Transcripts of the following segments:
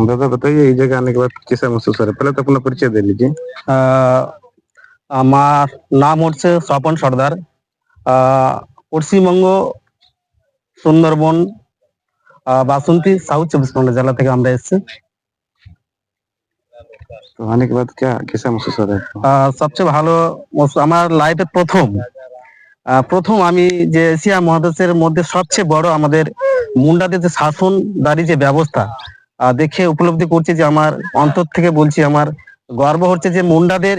दादा बताइए, इस जगह आने के बाद कैसा महसूस हो रहा है? पहले तो अपना परिचय दे लीजिए। আমার নাম হচ্ছে স্বপন সর্দার। পশ্চিমবঙ্গ সুন্দরবন বাসন্তী সাউথ 24 परगना জেলা থেকে আমরা এসেছি। तो आने के बाद क्या कैसा महसूस हो रहा है? সবচেয়ে ভালো আমার লাইফে প্রথম আমি যে এশিয়া মহাদেশের মধ্যে সবচেয়ে বড় আমাদের মুন্ডাদের যে শাসনদারি যে ব্যবস্থা দেখে উপলব্ধি করছি যে আমার অন্তর থেকে বলছি, আমার গর্ব হচ্ছে যে মুন্ডাদের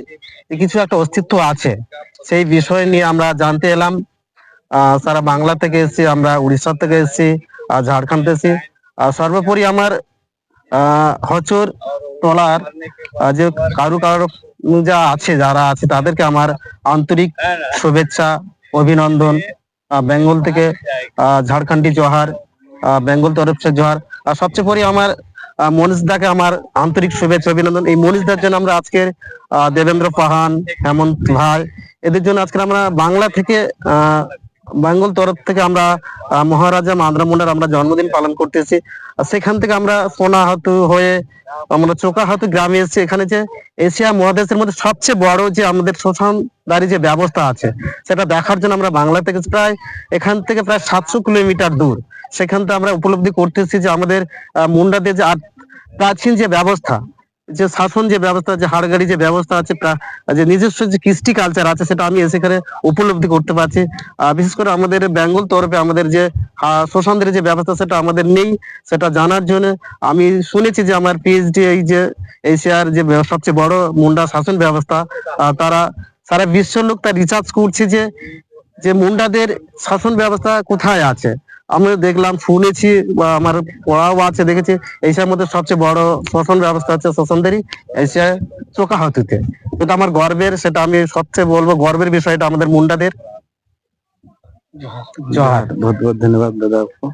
কিছু একটা অস্তিত্ব আছে। সেই বিষয় নিয়ে আমরা জানতে এলাম। সারা বাংলা থেকে এসেছি, আমরা উড়িষ্যা থেকে এসেছি, ঝাড়খণ্ড থেকে এসেছি। সর্বোপরি আমার হচর তলার যে কারু যা আছে, যারা আছে তাদেরকে আমার আন্তরিক শুভেচ্ছা, অভিনন্দন। বেঙ্গল থেকে ঝাড়খণ্ডী জোহার, বেঙ্গল তরফ সে জোহার। আর সবচেয়ে পরে আমার মনীষদাকে আমার আন্তরিক শুভেচ্ছা, অভিনন্দন। এই মনীষদার জন্য আমরা আজকের দেবেন্দ্র পাহান, হেমন্ত ভাই, এদের জন্য আজকে আমরা বাংলা থেকে বেঙ্গল তরফ থেকে আমরা মহারাজা মান্দ্রা মুন্ডার আমরা জন্মদিন পালন করতেছি। সেখান থেকে আমরা সোনাহাতু হয়ে আমরা চোকাহাতু গ্রামে এসেছি। এখানে যে এশিয়া মহাদেশের মধ্যে সবচেয়ে বড় যে আমাদের শোষণদারি যে ব্যবস্থা আছে সেটা দেখার জন্য আমরা বাংলা থেকে এখান থেকে প্রায় 700 কিলোমিটার দূর। সেখান থেকে আমরা উপলব্ধি করতেছি যে আমাদের মুন্ডাদের যে প্রাচীন যে ব্যবস্থা, যে শাসন যে ব্যবস্থা, যে হাড়গাড়ি যে ব্যবস্থা আছে, যে নিজস্ব যে কৃষ্টি কালচার আছে, সেটা আমি সেখানে উপলব্ধি করতে পারছি। বিশেষ করে আমাদের বেঙ্গল তরফে আমাদের যে শোষণদের যে ব্যবস্থা সেটা আমাদের নেই। সেটা জানার জন্য আমি শুনেছি যে আমার পিএইচডি এই যে এশিয়ার যে সবচেয়ে বড় মুন্ডা শাসন ব্যবস্থা, তারা সারা বিশ্বের লোক তা রিসার্চ করছে যে মুন্ডাদের শাসন ব্যবস্থা কোথায় আছে। আমি দেখলাম, শুনেছি বা আমার পড়াও আছে, দেখেছি এশিয়ার মধ্যে সবচেয়ে বড় শাসন ব্যবস্থা হচ্ছে শোষণদারি এশিয়া চোকাহাতুতে। কিন্তু আমার গর্বের, সেটা আমি সবচেয়ে বলবো গর্বের বিষয়টা আমাদের মুন্ডাদের। जोहार। बहुत बहुत धन्यवाद दादा आपको।